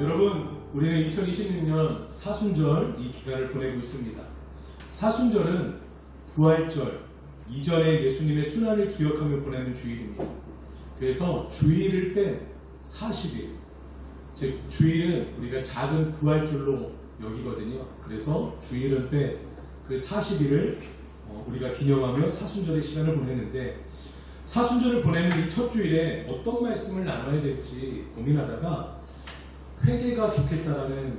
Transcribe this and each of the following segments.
여러분, 우리는 2026년 사순절 이 기간을 보내고 있습니다. 사순절은 부활절 이전에 예수님의 순환을 기억하며 보내는 주일입니다. 그래서 주일을 뺀 40일, 즉 주일은 우리가 작은 부활절로 여기거든요. 그래서 주일을 뺀 그 40일을 우리가 기념하며 사순절의 시간을 보내는데, 사순절을 보내는 이 첫 주일에 어떤 말씀을 나눠야 될지 고민하다가 회개가 좋겠다라는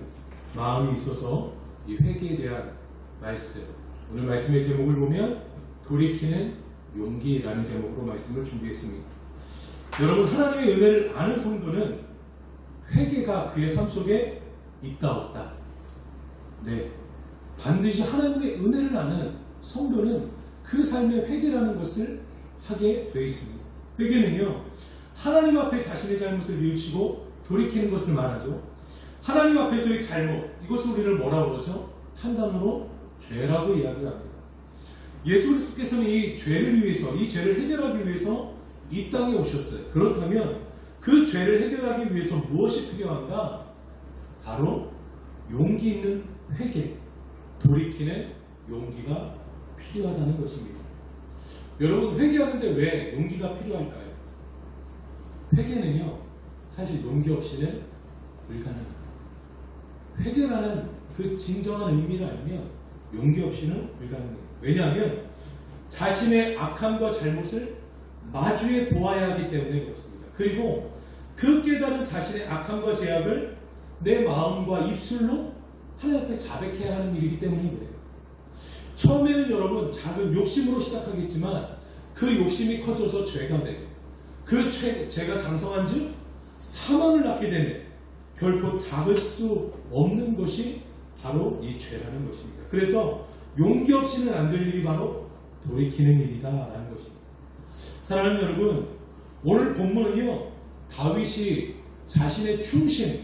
마음이 있어서 이 회개에 대한 말씀, 오늘 말씀의 제목을 보면 돌이키는 용기라는 제목으로 말씀을 준비했습니다. 여러분, 하나님의 은혜를 아는 성도는 회개가 그의 삶 속에 있다 없다? 네, 반드시 하나님의 은혜를 아는 성도는 그 삶의 회개라는 것을 하게 되어 있습니다. 회개는요, 하나님 앞에 자신의 잘못을 뉘우치고 돌이키는 것을 말하죠. 하나님 앞에서의 잘못, 이것을 우리를 뭐라고 그러죠? 한 단어로 죄라고 이야기를 합니다. 예수 그리스도께서는 이 죄를 위해서, 이 죄를 해결하기 위해서 이 땅에 오셨어요. 그렇다면 그 죄를 해결하기 위해서 무엇이 필요한가? 바로 용기 있는 회개, 돌이키는 용기가 필요하다는 것입니다. 여러분, 회개하는데 왜 용기가 필요할까요? 회개는요, 사실 용기 없이는 불가능합니다. 회개라는 그 진정한 의미를 알면 용기 없이는 불가능해요. 왜냐하면 자신의 악함과 잘못을 마주해 보아야 하기 때문에 그렇습니다. 그리고 그 깨달은 자신의 악함과 죄악을 내 마음과 입술로 하나님 앞에 자백해야 하는 일이기 때문에 그래요. 처음에는 여러분 작은 욕심으로 시작하겠지만 그 욕심이 커져서 죄가 돼요. 그 죄가 장성한 즉 사망을 낳게 되네. 결코 잡을 수 없는 것이 바로 이 죄라는 것입니다. 그래서 용기 없이는 안 될 일이 바로 돌이키는 일이다 라는 것입니다. 사랑하는 여러분, 오늘 본문은요, 다윗이 자신의 충신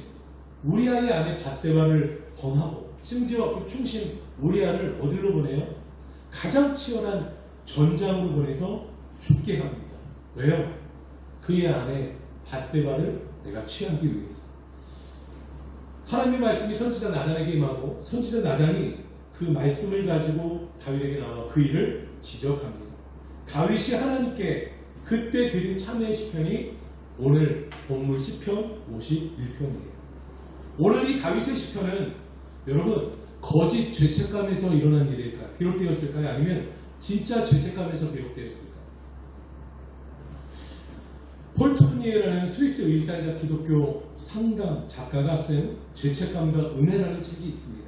우리아의 아내 밧세바를 범하고 심지어 그 충신 우리아를 어디로 보내요? 가장 치열한 전장으로 보내서 죽게 합니다. 왜요? 그의 아내 밧세바를 내가 취하기 위해서. 하나님의 말씀이 선지자 나단에게 임하고 선지자 나단이 그 말씀을 가지고 다윗에게 나와 그 일을 지적합니다. 다윗이 하나님께 그때 드린 참회의 시편이 오늘 본문 시편 51편이에요. 오늘 이 다윗의 시편은 여러분 거짓 죄책감에서 일어난 일일까요? 비롯되었을까요? 아니면 진짜 죄책감에서 비롯되었을까요? 폴 토르니에라는 스위스 의사이자 기독교 상담 작가가 쓴 죄책감과 은혜라는 책이 있습니다.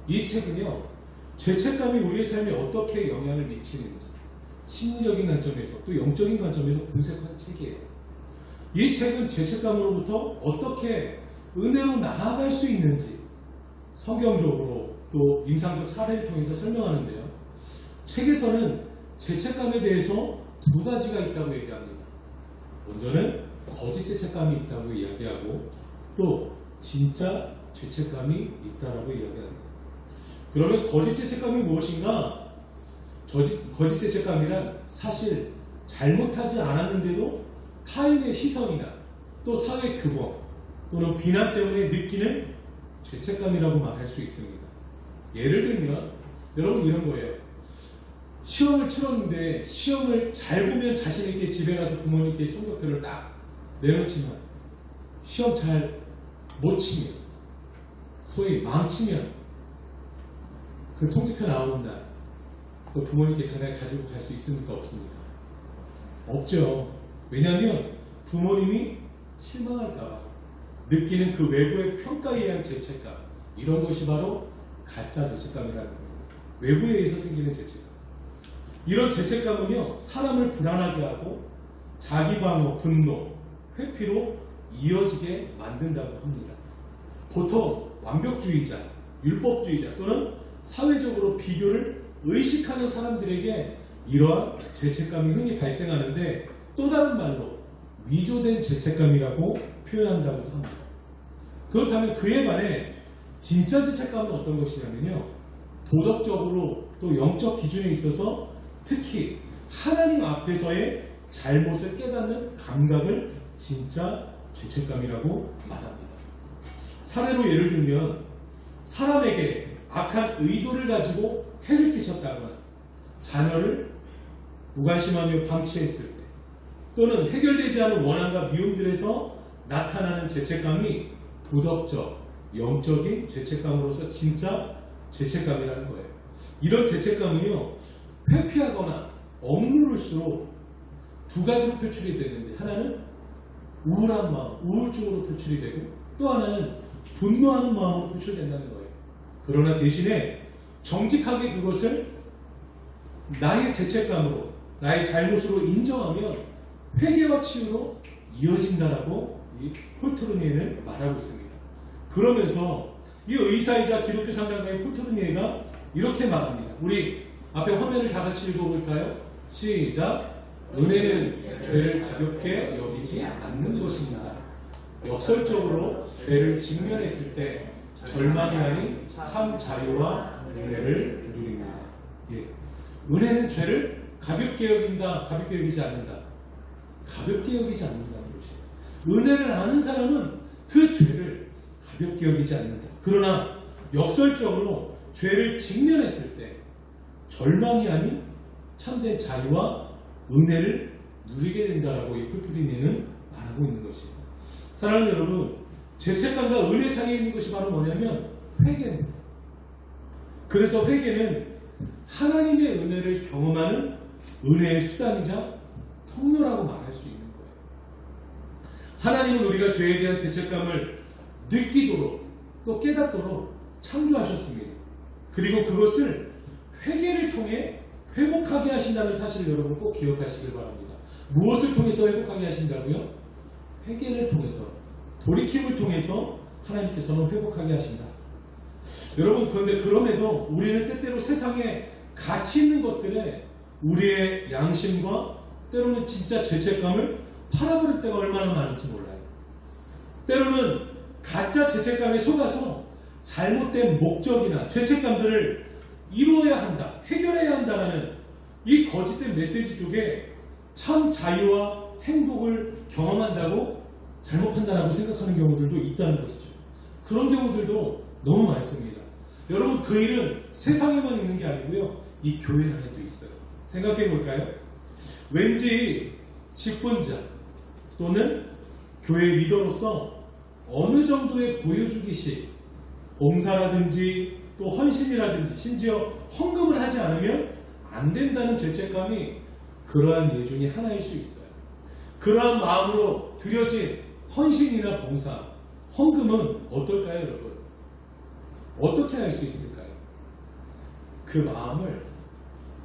이 책은요, 죄책감이 우리의 삶에 어떻게 영향을 미치는지 심리적인 관점에서 또 영적인 관점에서 분석한 책이에요. 이 책은 죄책감으로부터 어떻게 은혜로 나아갈 수 있는지 성경적으로 또 임상적 사례를 통해서 설명하는데요. 책에서는 죄책감에 대해서 두 가지가 있다고 얘기합니다. 먼저는 거짓 죄책감이 있다고 이야기하고 또 진짜 죄책감이 있다고 이야기합니다. 그러면 거짓 죄책감이 무엇인가? 거짓 죄책감이란 사실 잘못하지 않았는데도 타인의 시선이나 또 사회 규범 또는 비난 때문에 느끼는 죄책감이라고 말할 수 있습니다. 예를 들면 여러분 이런 거예요. 시험을 치렀는데 시험을 잘 보면 자신 있게 집에 가서 부모님께 성적표를 딱 내놓지만 시험 잘 못 치면, 소위 망치면 그 통지표 나오는 날 그 부모님께 전에 가지고 갈 수 있습니까? 없습니까? 없죠. 왜냐하면 부모님이 실망할까봐 느끼는 그 외부의 평가에 의한 죄책감, 이런 것이 바로 가짜 죄책감이라는 겁니다. 외부에 의해서 생기는 죄책감. 이런 죄책감은요, 사람을 불안하게 하고 자기 방어, 분노, 회피로 이어지게 만든다고 합니다. 보통 완벽주의자, 율법주의자 또는 사회적으로 비교를 의식하는 사람들에게 이러한 죄책감이 흔히 발생하는데 또 다른 말로 위조된 죄책감이라고 표현한다고도 합니다. 그렇다면 그에 반해 진짜 죄책감은 어떤 것이냐면요, 도덕적으로 또 영적 기준에 있어서 특히 하나님 앞에서의 잘못을 깨닫는 감각을 진짜 죄책감이라고 말합니다. 사례로 예를 들면 사람에게 악한 의도를 가지고 해를 끼쳤다거나 자녀를 무관심하며 방치했을 때 또는 해결되지 않은 원한과 미움들에서 나타나는 죄책감이 도덕적, 영적인 죄책감으로서 진짜 죄책감이라는 거예요. 이런 죄책감은요, 회피하거나 억누를수록 두 가지로 표출이 되는데 하나는 우울한 마음, 우울증으로 표출이 되고 또 하나는 분노하는 마음으로 표출된다는 거예요. 그러나 대신에 정직하게 그것을 나의 죄책감으로, 나의 잘못으로 인정하면 회개와 치유로 이어진다라고 이 폴트르니에는 말하고 있습니다. 그러면서 이 의사이자 기독교 상담가의 폴트르니에가 이렇게 말합니다. 우리 앞에 화면을 다 같이 읽어볼까요? 시작! 은혜는 죄를 가볍게 여기지 않는 것입니다. 역설적으로 죄를 직면했을 때 절망이 아닌 참 자유와 은혜를 누립니다. 예. 은혜는 죄를 가볍게 여긴다, 가볍게 여기지 않는다. 가볍게 여기지 않는다는 것이에요. 은혜를 아는 사람은 그 죄를 가볍게 여기지 않는다. 그러나 역설적으로 죄를 직면했을 때 절망이 아닌 참된 자유와 은혜를 누리게 된다라고 이 폴트르니에는 말하고 있는 것이에요. 사랑하는 여러분, 죄책감과 은혜 사이에 있는 것이 바로 뭐냐면 회개입니다. 그래서 회개는 하나님의 은혜를 경험하는 은혜의 수단이자 통로라고 말할 수 있는 거예요. 하나님은 우리가 죄에 대한 죄책감을 느끼도록 또 깨닫도록 창조하셨습니다. 그리고 그것을 회개를 통해 회복하게 하신다는 사실을 여러분 꼭 기억하시길 바랍니다. 무엇을 통해서 회복하게 하신다고요? 회개를 통해서, 돌이킴을 통해서 하나님께서는 회복하게 하신다. 여러분, 그런데 그럼에도 우리는 때때로 세상에 가치 있는 것들에 우리의 양심과 때로는 진짜 죄책감을 팔아버릴 때가 얼마나 많은지 몰라요. 때로는 가짜 죄책감에 속아서 잘못된 목적이나 죄책감들을 이루어야 한다, 해결해야 한다라는 이 거짓된 메시지 쪽에 참 자유와 행복을 경험한다고 잘못 판단하고 생각하는 경우들도 있다는 것이죠. 그런 경우들도 너무 많습니다. 여러분, 그 일은 세상에만 있는 게 아니고요, 이 교회 안에도 있어요. 생각해 볼까요? 왠지 직분자 또는 교회 리더로서 어느 정도의 보여주기식, 봉사라든지 또 헌신이라든지 심지어 헌금을 하지 않으면 안 된다는 죄책감이 그러한 예 중에 하나일 수 있어요. 그러한 마음으로 드려진 헌신이나 봉사, 헌금은 어떨까요, 여러분? 어떻게 할 수 있을까요? 그 마음을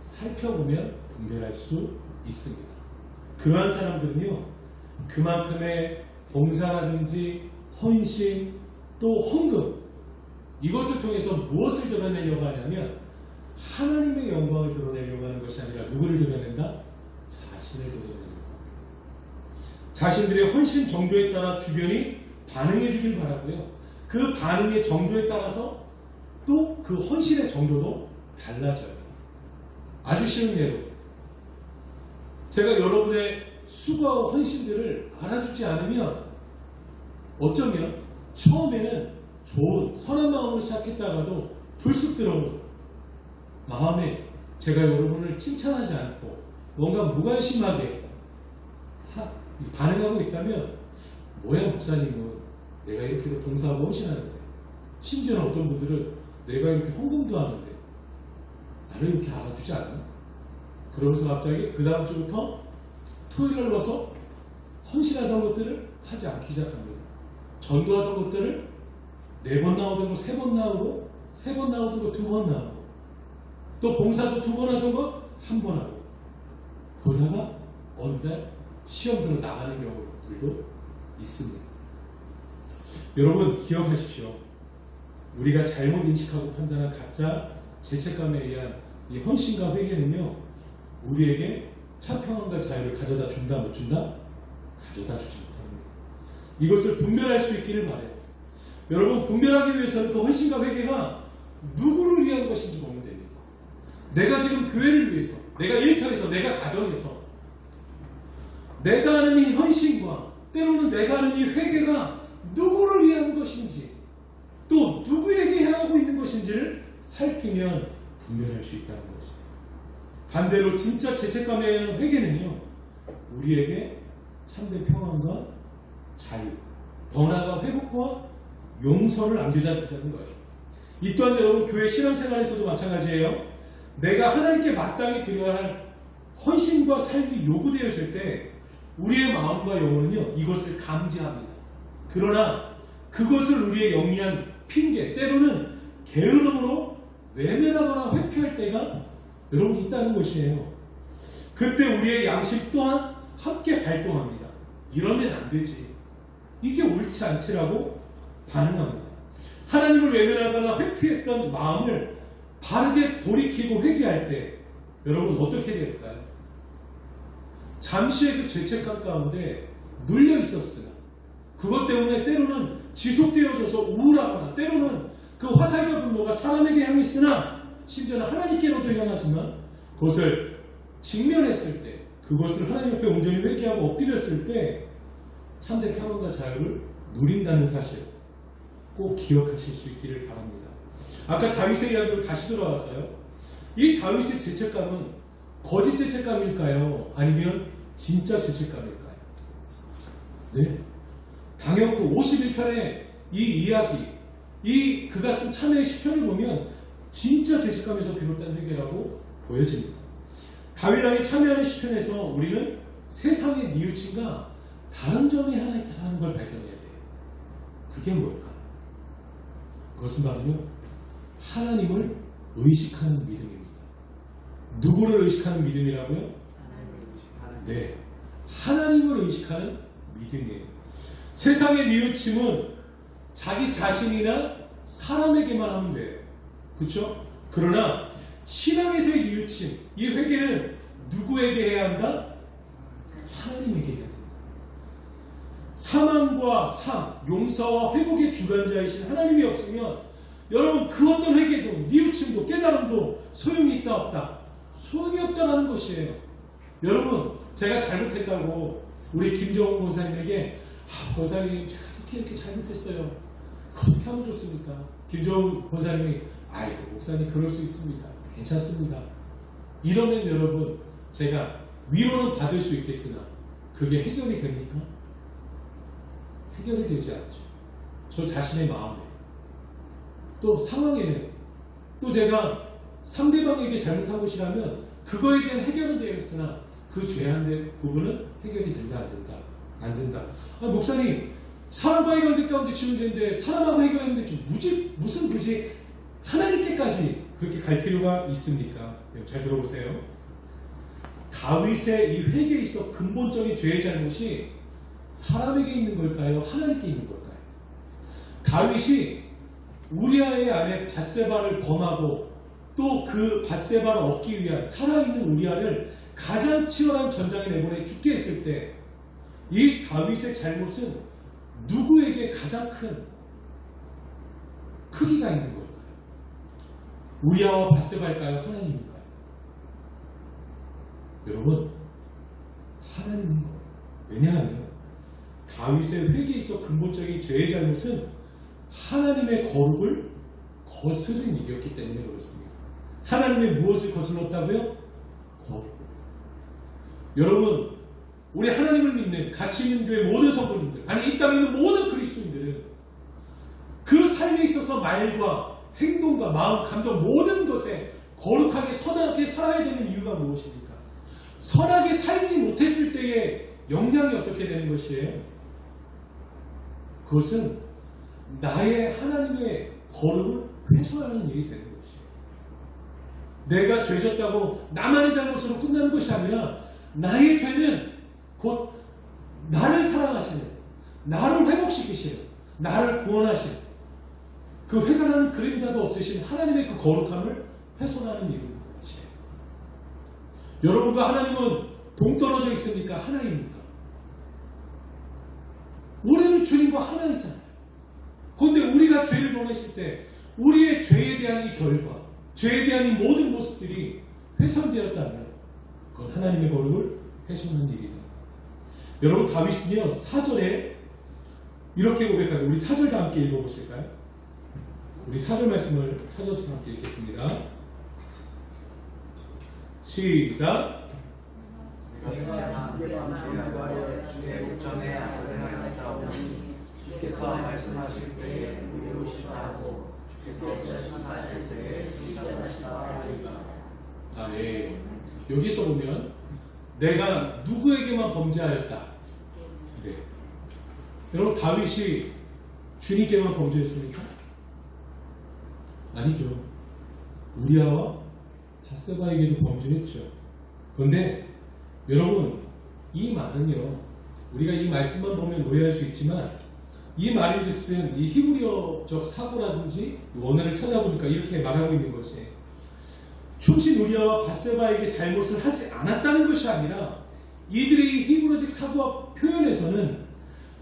살펴보면 분별할 수 있습니다. 그러한 사람들은요, 그만큼의 봉사라든지 헌신 또 헌금, 이것을 통해서 무엇을 드러내려고 하냐면 하나님의 영광을 드러내려고 하는 것이 아니라 누구를 드러낸다? 자신을 드러내려고 합니다. 자신들의 헌신 정도에 따라 주변이 반응해 주길 바라고요. 그 반응의 정도에 따라서 또 그 헌신의 정도도 달라져요. 아주 쉬운 예로, 제가 여러분의 수고와 헌신들을 알아주지 않으면 어쩌면 처음에는 좋은 선한 마음으로 시작했다가도 불쑥 들어오는 마음에 제가 여러분을 칭찬하지 않고 뭔가 무관심하게 반응하고 있다면, 뭐야 목사님은 내가 이렇게도 봉사하고 헌신하는데, 심지어는 어떤 분들은 내가 이렇게 헌금도 하는데 나를 이렇게 알아주지 않나? 그러면서 갑자기 그 다음 주부터 토요일날 와서 헌신하던 것들을 하지 않기 시작합니다. 전도하던 것들을 4번 나오던 거 3번 나오고, 3번 나오던 거 2번 나오고, 또 봉사도 2번 하던 거 1번 하고, 그러다가 어느 날 시험 들어 나가는 경우들도 있습니다. 여러분, 기억하십시오. 우리가 잘못 인식하고 판단한 가짜 죄책감에 의한 이 헌신과 회개는요, 우리에게 참 평안과 자유를 가져다 준다, 못 준다? 가져다 주지 못합니다. 이것을 분별할 수 있기를 바라요. 여러분, 분별하기 위해서는 그 헌신과 회개가 누구를 위한 것인지 보면 됩니다. 내가 지금 교회를 위해서, 내가 일터에서, 내가 가정에서 내가 하는 이 헌신과 때로는 내가 하는 이 회개가 누구를 위한 것인지 누구에게 향하고 있는 것인지를 살피면 분별할 수 있다는 것이에요. 반대로 진짜 죄책감의 회개는요, 우리에게 참된 평안과 자유, 더 나아가 회복과 용서를 안겨주자는 거예요. 이 또한 여러분 교회 신앙생활에서도 마찬가지예요. 내가 하나님께 마땅히 드려야 할 헌신과 삶이 요구되어질 때 우리의 마음과 영혼은요, 이것을 감지합니다. 그러나 그것을 우리의 영리한 핑계, 때로는 게으름으로 외면하거나 회피할 때가 여러분 있다는 것이에요. 그때 우리의 양심 또한 함께 발동합니다. 이러면 안 되지, 이게 옳지 않지라고 반응합니다. 하나님을 외면하거나 회피했던 마음을 바르게 돌이키고 회개할 때 여러분 어떻게 될까요? 잠시의 그 죄책감 가운데 눌려 있었으나 그것 때문에 때로는 지속되어져서 우울하거나 때로는 그 화살과 분노가 사람에게 향했으나 심지어는 하나님께로도 향하지만 그것을 직면했을 때, 그것을 하나님 앞에 온전히 회개하고 엎드렸을 때 참된 평안과 자유를 누린다는 사실 꼭 기억하실 수 있기를 바랍니다. 아까 다윗의 이야기로 다시 돌아와서요, 이 다윗의 죄책감은 거짓 죄책감일까요? 아니면 진짜 죄책감일까요? 네, 당연히 51편의 이 이야기, 이 그가 쓴 찬양의 시편을 보면 진짜 죄책감에서 비롯된 회개라고 보여집니다. 다윗 왕이 참여하는 시편에서 우리는 세상의 뉘우침과 다른 점이 하나 있다는 걸 발견해야 돼요. 그게 뭘까? 그것은 바로 하나님을 의식하는 믿음입니다. 누구를 의식하는 믿음이라고요? 네, 하나님을 의식하는 믿음이에요. 세상의 뉘우침은 자기 자신이나 사람에게만 하면 돼요. 그렇죠? 그러나 신앙에서의 뉘우침, 이 회개는 누구에게 해야 한다? 하나님에게 해야 된다. 사망과 삶, 용서와 회복의 주관자이신 하나님이 없으면 여러분 그 어떤 회개도 뉘우침도 깨달음도 소용이 있다 없다? 소용이 없다라는 것이에요. 여러분, 제가 잘못했다고 우리 김정훈 권사님에게 권사님 제가 이렇게 잘못했어요, 어떻게 하면 좋습니까? 김정훈 권사님이 아이고 목사님 그럴 수 있습니다, 괜찮습니다, 이러면 여러분 제가 위로는 받을 수 있겠으나 그게 해결이 됩니까? 해결이 되지 않죠. 저 자신의 마음에 또 상황에는 또 제가 상대방에게 잘못한 것이라면 그거에 대한 해결은 되었으나 그 죄한 부분은 해결이 된다 안 된다? 안 된다. 목사님 사람과의 관계 가운데 치는 죄인데 사람하고 해결했는데 좀 무슨 굳이 하나님께까지 그렇게 갈 필요가 있습니까? 잘 들어보세요. 다윗의 이 회개에 있어 근본적인 죄의 잘못이 사람에게 있는 걸까요? 하나님께 있는 걸까요? 다윗이 우리아의 아내 밧세바를 범하고 또 그 밧세바를 얻기 위한 살아있는 우리아를 가장 치열한 전장에 내보내 죽게 했을 때 이 다윗의 잘못은 누구에게 가장 큰 크기가 있는 걸까요? 우리아와 밧세바일까요? 하나님일까요? 여러분, 하나님인 거예요. 왜냐하면 다윗의 회개에 있어 근본적인 죄의 잘못은 하나님의 거룩을 거스른 일이었기 때문에 그렇습니다. 하나님의 무엇을 거슬렀다고요? 거룩. 여러분, 우리 하나님을 믿는 가치 있는 교회 모든 성도님들, 아니 이 땅에 있는 모든 그리스도인들은 그 삶에 있어서 말과 행동과 마음, 감정 모든 것에 거룩하게 선하게 살아야 되는 이유가 무엇입니까? 선하게 살지 못했을 때의 영향이 어떻게 되는 것이에요? 그것은 나의 하나님의 거룩을 훼손하는 일이 되는 것이에요. 내가 죄졌다고 나만의 잘못으로 끝나는 것이 아니라 나의 죄는 곧 나를 사랑하시는, 나를 회복시키시는, 나를 구원하시는 그 회전하는 그림자도 없으신 하나님의 그 거룩함을 훼손하는 일인 것이에요. 여러분과 하나님은 동떨어져 있습니까? 하나입니까? 우리는 주님과 하나이잖아요. 그런데 우리가 죄를 범했을 때 우리의 죄에 대한 이 결과, 죄에 대한 이 모든 모습들이 훼손되었다면 그건 하나님의 거룩을 훼손하는 일이다. 여러분, 다윗은요 4절에 이렇게 고백하고, 우리 4절 다 함께 읽어보실까요? 우리 4절 말씀을 찾아서 함께 읽겠습니다. 시작. 내가 주의 주의 목전에 아뢰하였사오니 주께서 말씀하실 때에 이루시다고 주께서 심판하실 때에 인정하시다 하리라. 아, 네. 여기서 보면 내가 누구에게만 범죄하였다. 네. 여러분 다윗이 주님께만 범죄했습니까? 아니죠. 우리아와 바세바에게도 범죄했죠. 그런데 여러분 이 말은요, 우리가 이 말씀만 보면 오해할 수 있지만 이 말인즉슨 이 히브리어적 사고라든지 원어를 찾아보니까 이렇게 말하고 있는 것이 충신 우리아와 바세바에게 잘못을 하지 않았다는 것이 아니라 이들의 이 히브리어적 사고와 표현에서는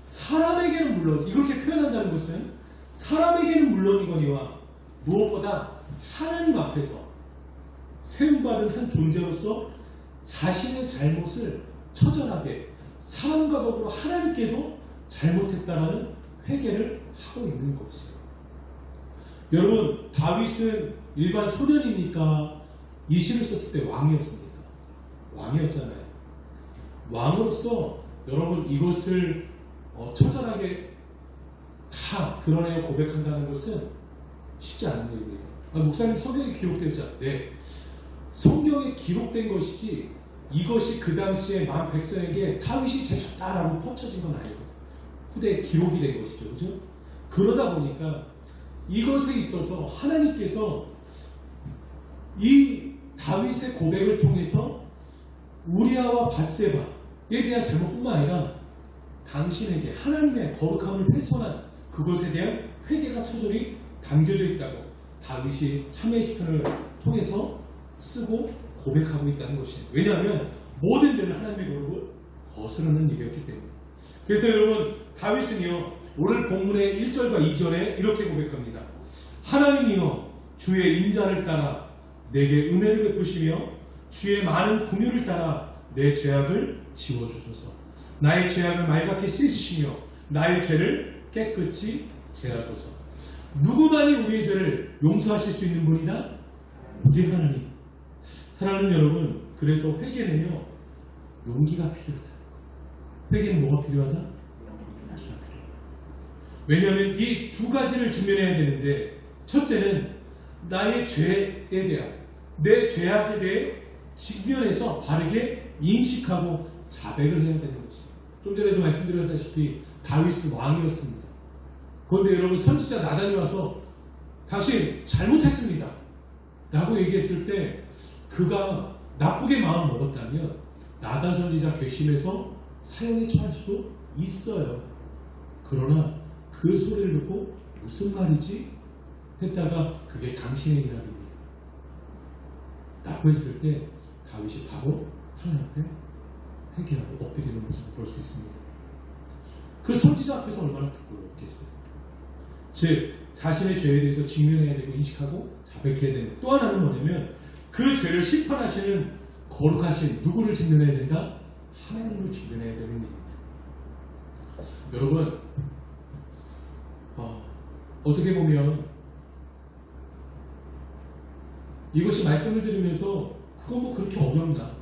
사람에게는 물론 이렇게 표현한다는 것은 사람에게는 물론이거니와 무엇보다 하나님 앞에서 세움받은 한 존재로서 자신의 잘못을 처절하게 사람과 더불어 하나님께도 잘못했다라는 회개를 하고 있는 것이에요. 여러분 다윗은 일반 소년입니까? 이 시를 썼을 때 왕이었습니까? 왕이었잖아요. 왕으로서 여러분 이것을 처절하게 다 드러내어 고백한다는 것은 쉽지 않은 일입니다. 목사님 성경에 기록되었잖아요. 네. 성경에 기록된 것이지 이것이 그 당시에 만 백성에게 다윗이 제쳤다라고 퍼쳐진 건 아니거든요. 후대에 기록이 된 것이죠. 그죠? 그러다 보니까 이것에 있어서 하나님께서 이 다윗의 고백을 통해서 우리아와 밧세바에 대한 잘못뿐만 아니라 당신에게 하나님의 거룩함을 훼손한 그것에 대한 회개가 처절히 담겨져 있다고 다윗이 참회의 시편을 통해서 쓰고 고백하고 있다는 것이에요. 왜냐하면 모든 죄는 하나님의 거룩을 거스르는 일이었기 때문에. 그래서 여러분 다윗은요 오늘 본문의 1절과 2절에 이렇게 고백합니다. 하나님이여 주의 인자를 따라 내게 은혜를 베푸시며 주의 많은 긍휼을 따라 내 죄악을 지워주소서. 나의 죄악을 말갛게 씻으시며 나의 죄를 깨끗이 제하소서. 누구만이 우리의 죄를 용서하실 수 있는 분이다? 오직 하나님. 사랑하는 여러분, 그래서 회개는요 용기가 필요하다. 회개는 뭐가 필요하다? 용기가 필요하다. 왜냐하면 이 두 가지를 직면해야 되는데, 첫째는 나의 죄에 대한, 내 죄악에 대해 직면해서 바르게 인식하고 자백을 해야 되는 것이에요. 좀 전에도 말씀드렸다시피 다윗은 왕이었습니다. 그런데 여러분 선지자 나단이 와서 당신 잘못했습니다 라고 얘기했을 때 그가 나쁘게 마음 먹었다면 나단 선지자 괘씸해서 사형에 처할 수도 있어요. 그러나 그 소리를 듣고 무슨 말이지? 했다가 그게 당신의 이야기입니다 라고 했을 때 다윗이 바로 하나님 앞에 회개하고 엎드리는 모습을 볼 수 있습니다. 그 선지자 앞에서 얼마나 부끄럽겠어요. 즉 자신의 죄에 대해서 직면해야 되고 인식하고 자백해야 되는, 또 하나는 뭐냐면 그 죄를 심판하시는 거룩하신 누구를 직면해야 된다? 하나님을 직면해야 되는 일입니다. 여러분 어떻게 보면 이것이 말씀을 드리면서 그건 뭐 그렇게 어렵나,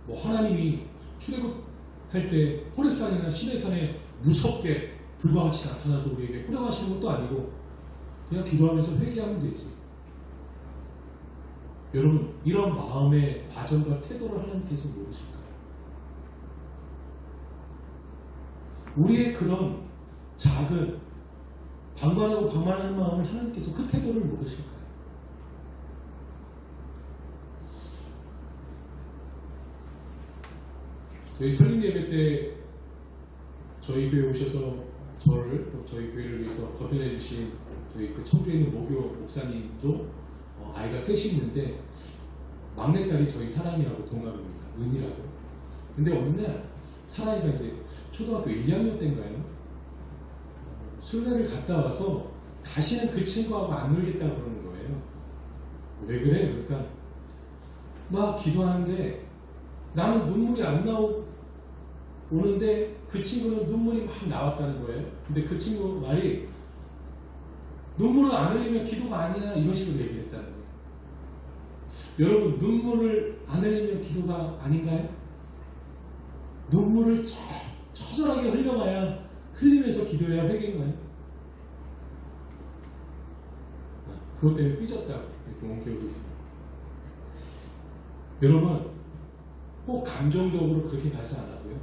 뭐 하나님이 출애굽할 때 호렙산이나 시내산에 무섭게 불과 같이 나타나서 우리에게 호령하시는 것도 아니고 그냥 기도하면서 회개하면 되지. 여러분 이런 마음의 과정과 태도를 하나님께서 모르실까요? 우리의 그런 작은 방관하고 방만하는 마음을 하나님께서 그 태도를 모르실까요? 저희 설립 예배 때 저희 교회 오셔서 저를, 저희 교회를 위해서 거듭내 주신 저희 그 청주에 있는 모교 목사님도 아이가 셋이 있는데 막내딸이 저희 사랑이하고 동갑입니다. 은이라고. 근데 어느 날 사랑이가 이제 초등학교 1, 2학년 때인가요? 순례를 갔다 와서 다시는 그 친구하고 안 놀겠다고 그러는 거예요. 왜 그래? 그러니까 막 기도하는데 나는 눈물이 안 오는데 그 친구는 눈물이 막 나왔다는 거예요. 근데 그 친구 말이 눈물을 안 흘리면 기도가 아니야. 이런 식으로 얘기를 했다는 거예요. 여러분, 눈물을 안 흘리면 기도가 아닌가요? 눈물을 처절하게 흘려봐야, 흘리면서 기도해야 회개인가요? 그것 때문에 삐졌다고 이렇게 온 기억이 있습니다. 여러분, 꼭 감정적으로 그렇게 가지 않아도요,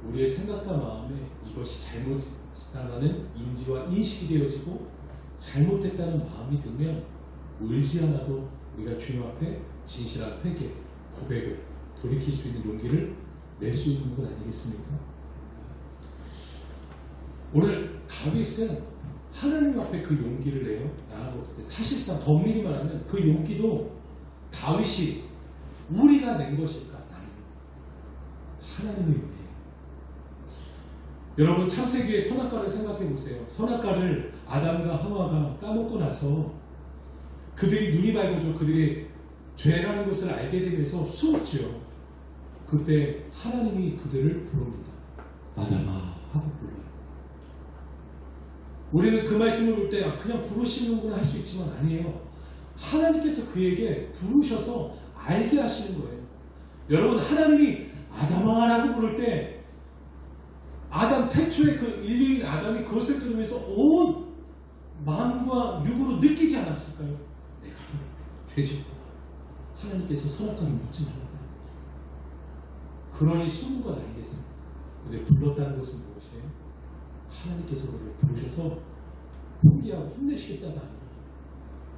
우리의 생각과 마음에 이것이 잘못이다라는 인지와 인식이 되어지고 잘못했다는 마음이 들면 울지 않아도 우리가 주님 앞에 진실한 회개, 고백을 돌이킬 수 있는 용기를 낼 수 있는 것 아니겠습니까? 오늘 다윗은 하나님 앞에 그 용기를 내요. 나아가는데 사실상 더 엄밀히 말하면 그 용기도 다윗이 우리가 낸 것일까? 아니요. 하나님의 은혜예요. 여러분, 창세기의 선악과를 생각해 보세요. 선악과를 아담과 하와가 따먹고 나서 그들이 눈이 밝아져 그들이 죄라는 것을 알게 되면서 숨었죠. 그때 하나님이 그들을 부릅니다. 아담아 하고 불러요. 우리는 그 말씀을 볼 때 그냥 부르시는구나 할 수 있지만 아니에요. 하나님께서 그에게 부르셔서 알게 하시는 거예요. 여러분, 하나님이 아담아라고 부를 때 아담 태초의 그 인류인 아담이 그것을 들으면서 온 마음과 육으로 느끼지 않았을까요? 내가 죄졌구나. 하나님께서 선악과를 먹지 말라고. 그러니 숨은 것 아니겠습니까? 근데 불렀다는 것은 무엇이에요? 하나님께서 그를 부르셔서 포기하고 혼내시겠다가 아니라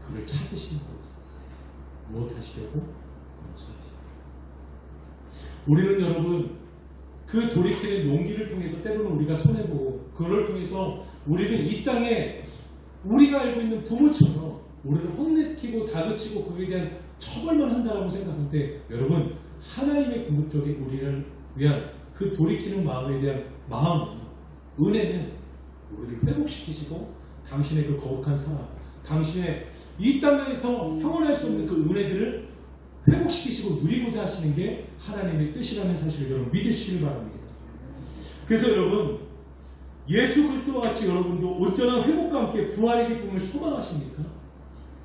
그를 찾으시는 거였어요. 무엇 하시려고? 용서하시려고. 우리는 여러분, 그 돌이키는 용기를 통해서 때로는 우리가 손해보고 그걸 통해서 우리는 이 땅에 우리가 알고 있는 부모처럼 우리를 혼내키고 다그치고 그에 대한 처벌만 한다라고 생각하는데, 여러분, 하나님의 궁극적인 우리를 위한 그 돌이키는 마음에 대한 마음, 은혜는 우리를 회복시키시고 당신의 그 거룩한 사랑, 당신의 이 땅에서 형언할 수 없는 그 은혜들을 회복시키시고 누리고자 하시는 게 하나님의 뜻이라는 사실을 여러분 믿으시길 바랍니다. 그래서 여러분, 예수 그리스도와 같이 여러분도 온전한 회복과 함께 부활의 기쁨을 소망하십니까?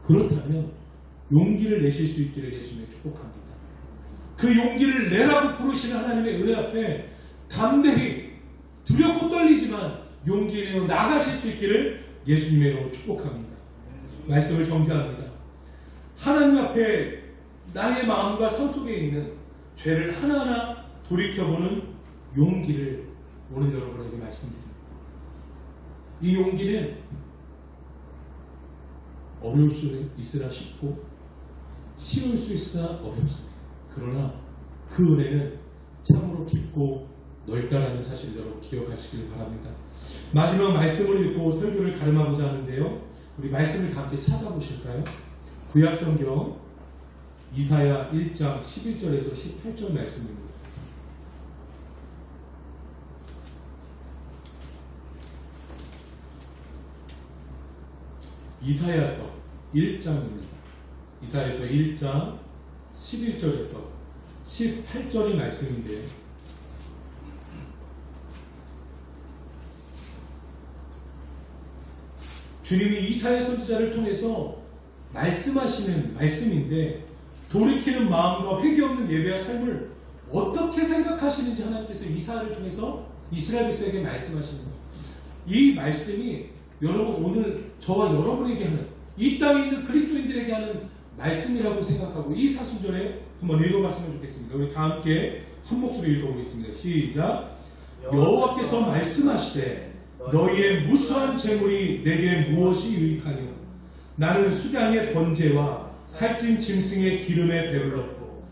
그렇다면 용기를 내실 수 있기를 예수님의 축복합니다. 그 용기를 내라고 부르시는 하나님의 은혜 앞에 담대히 두렵고 떨리지만 용기 내어 나가실 수 있기를 예수님의 이름으로 축복합니다. 말씀을 정지합니다. 하나님 앞에 나의 마음과 삶 속에 있는 죄를 하나하나 돌이켜보는 용기를 오늘 여러분에게 말씀드립니다. 이 용기는 어려울 수 있으나 쉽고 쉬울 수 있으나 어렵습니다. 그러나 그 은혜는 참으로 깊고 넓다라는 사실을 여러분 기억하시길 바랍니다. 마지막 말씀을 읽고 설교를 가름하고자 하는데요, 우리 말씀을 다 함께 찾아보실까요? 구약성경 이사야 1장 11절에서 18절 말씀입니다. 이사야서 1장입니다. 이사야서 1장 11절에서 18절의 말씀인데요, 주님이 이사야 선지자를 통해서 말씀하시는 말씀인데, 돌이키는 마음과 회개 없는 예배와 삶을 어떻게 생각하시는지 하나님께서 이사야를 통해서 이스라엘 백성에게 말씀하시는 거예요. 이 말씀이 여러분 오늘 저와 여러분에게 하는, 이 땅에 있는 그리스도인들에게 하는 말씀이라고 생각하고 이 사순절에 한번 읽어봤으면 좋겠습니다. 우리 다 함께 한 목소리 읽어보겠습니다. 시작. 여호와께서 말씀하시되 너희의 무수한 재물이 내게 무엇이 유익하뇨? 나는 수량의 번제와 살찐 짐승의 기름에 배불렀고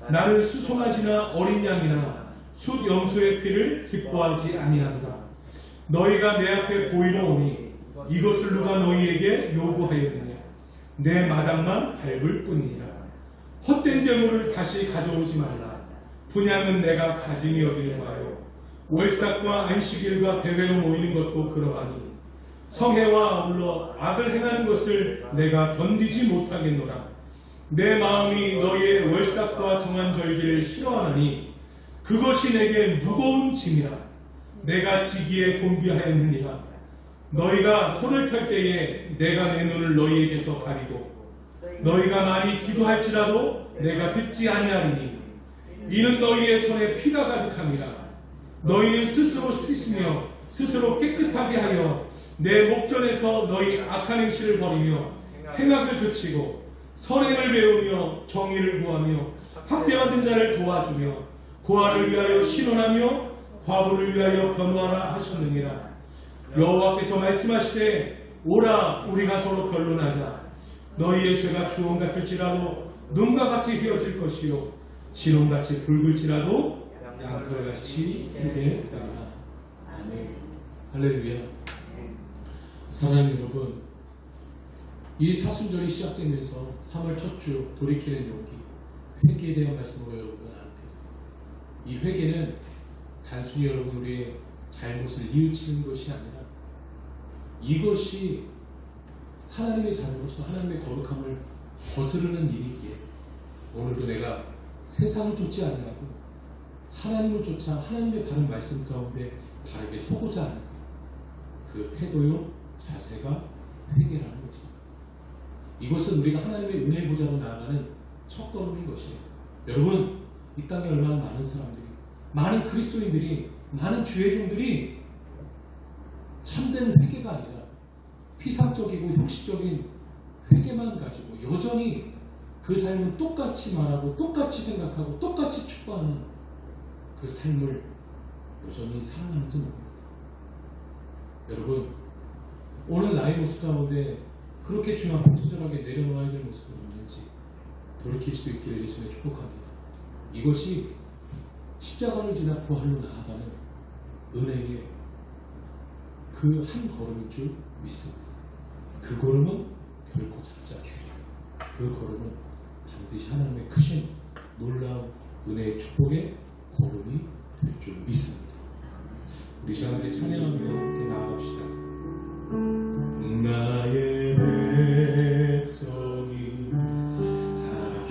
나는 수송아지나 어린 양이나 숫 염소의 피를 기뻐하지 아니한다. 너희가 내 앞에 보이러 오니 이것을 누가 너희에게 요구하였느냐? 내 마당만 밟을 뿐이니라. 헛된 재물을 다시 가져오지 말라. 분양은 내가 가증히 여기는 바요. 월삭과 안식일과 대회로 모이는 것도 그러하니 성회와 아울러 악을 행하는 것을 내가 견디지 못하겠노라. 내 마음이 너희의 월삭과 정한 절기를 싫어하나니 그것이 내게 무거운 짐이라. 내가 지기에 곤비하였느니라. 너희가 손을 털 때에 내가 내 눈을 너희에게서 가리고 너희가 많이 기도할지라도 내가 듣지 아니하리니 이는 너희의 손에 피가 가득함이라. 너희는 스스로 씻으며 스스로 깨끗하게 하여 내 목전에서 너희 악한 행실을 버리며 행악을 그치고 선행을 배우며 정의를 구하며 학대받은 자를 도와주며 고아를 위하여 신원하며 과부를 위하여 변호하라 하셨느니라. 여호와께서 말씀하시되 오라 우리가 서로 변론하자. 너희의 죄가 주홍 같을지라도 눈과 같이 휘어질 것이요 진홍같이 붉을지라도 양털같이 희게 되리라. 아멘. 할렐루야. 사랑하는 여러분, 이 사순절이 시작되면서 3월 첫 주 돌이키는 용기, 회개에 대한 말씀으로 여러분과 나눕니다. 이 회개는 단순히 여러분 우리의 잘못을 뉘우치는 것이 아니라 이것이 하나님의 자녀로서 하나님의 거룩함을 거스르는 일이기에 오늘도 내가 세상을 쫓지 아니하고 하나님을 쫓아 하나님의 바른 말씀 가운데 바르게 서고자 하는 그 태도요 자세가 회개라는 것입니다. 이것은 우리가 하나님의 은혜 보좌로 나아가는 첫걸음인 것이에요. 여러분, 이 땅에 얼마나 많은 사람들이, 많은 그리스도인들이, 많은 주의 종들이 참된 회개가 아니라 피상적이고 형식적인 회개만 가지고 여전히 그 삶은 똑같이 말하고 똑같이 생각하고 똑같이 추구하는 그 삶을 여전히 살아가는지 모릅니다. 여러분, 오늘 나의 모습 가운데 그렇게 주 앞에 투절하게 내려놓아야 될 모습은 없는지 돌이킬 수 있기를 예수님의 축복합니다. 이것이 십자가를 지나 부활로 나아가는 은혜의 그 한 걸음인 줄 믿습니다. 그 걸음은 결코 작지 않습니다. 그 걸음은 반드시 하나님의 크신 놀라운 은혜의 축복의 걸음이 될 줄 믿습니다. 우리 시간에 찬양하며 함께 나아갑시다. 나의 백성이 다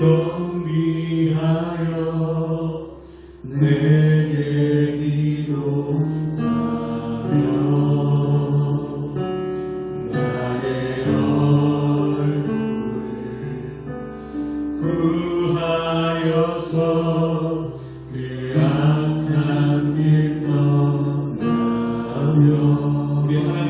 경비하여 내게 기도하며 나의 얼굴을 구하여서 그 악한 길 떠나며 우리 하나님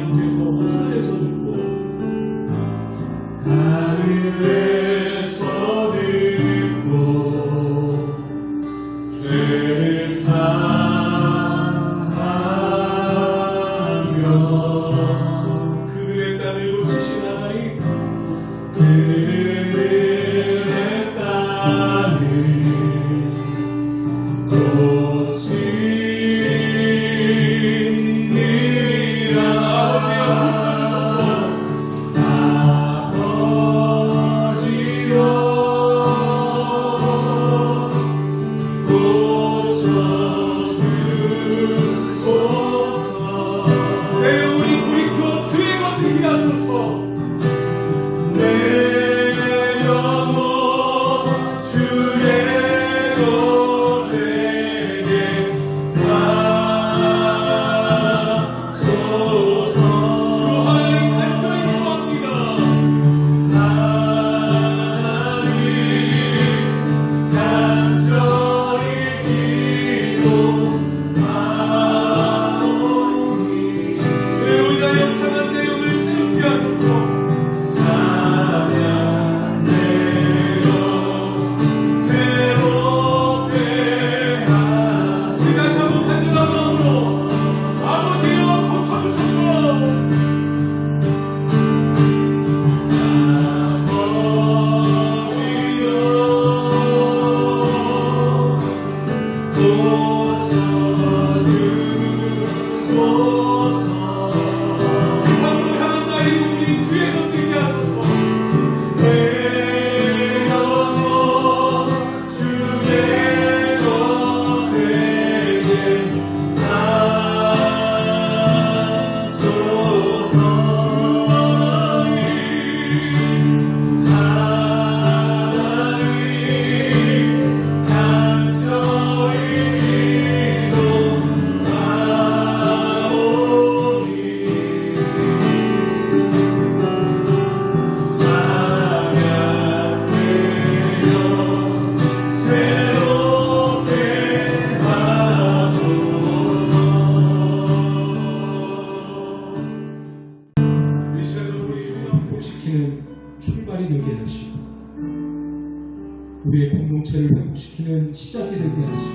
공동체를 회복시키는 시작이 되게 하시고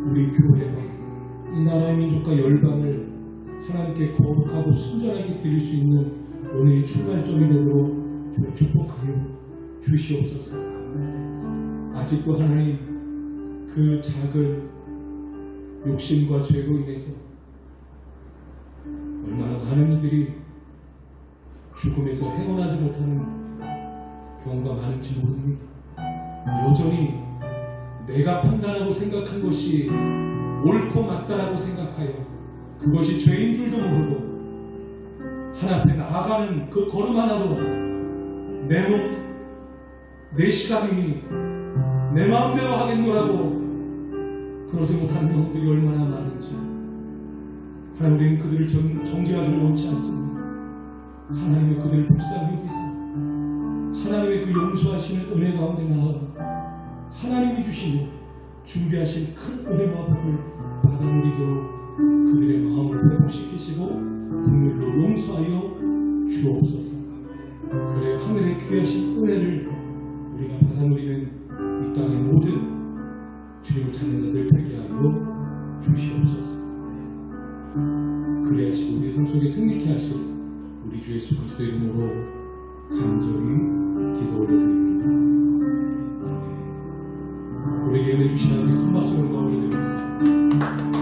우리 교회와 이 나라의 민족과 열방을 하나님께 거룩하고 순전하게 드릴 수 있는 오늘의 출발점이 되도록 주님 축복하여 주시옵소서. 아직도 하나님 그 작은 욕심과 죄로 인해서 얼마나 많은 이들이 죽음에서 헤어나지 못하는 경우가 많은지 모릅니다. 여전히 내가 판단하고 생각한 것이 옳고 맞다라고 생각하여 그것이 죄인 줄도 모르고 하나님 앞에 나아가는 그 걸음 하나도 내 몸, 내 시간이니 내 마음대로 하겠노라고 그러지 못하는 영들이 얼마나 많은지 하나님, 우리는 그들을 정죄하기를 원치 않습니다. 하나님의 그들을 불쌍히 여기사 하나님의 그 용서하시는 은혜 가운데 나아가 하나님이 주시는 준비하신 큰 은혜와 복을 받아 누리도록 그들의 마음을 회복시키시고 국물로 용서하여 주옵소서. 그래 하늘의 귀하신 은혜를 우리가 받아 누리는 이 땅의 모든 주님을 찾는 자들 되게 하여 주시옵소서. 그래 하시고 우리 삶 속에 승리케 하실 우리 주 예수 그리스도의 이름으로 간절히 기도 올려드립니다. 우리에게 은혜 주시는 큰 박수를 올려드립니다.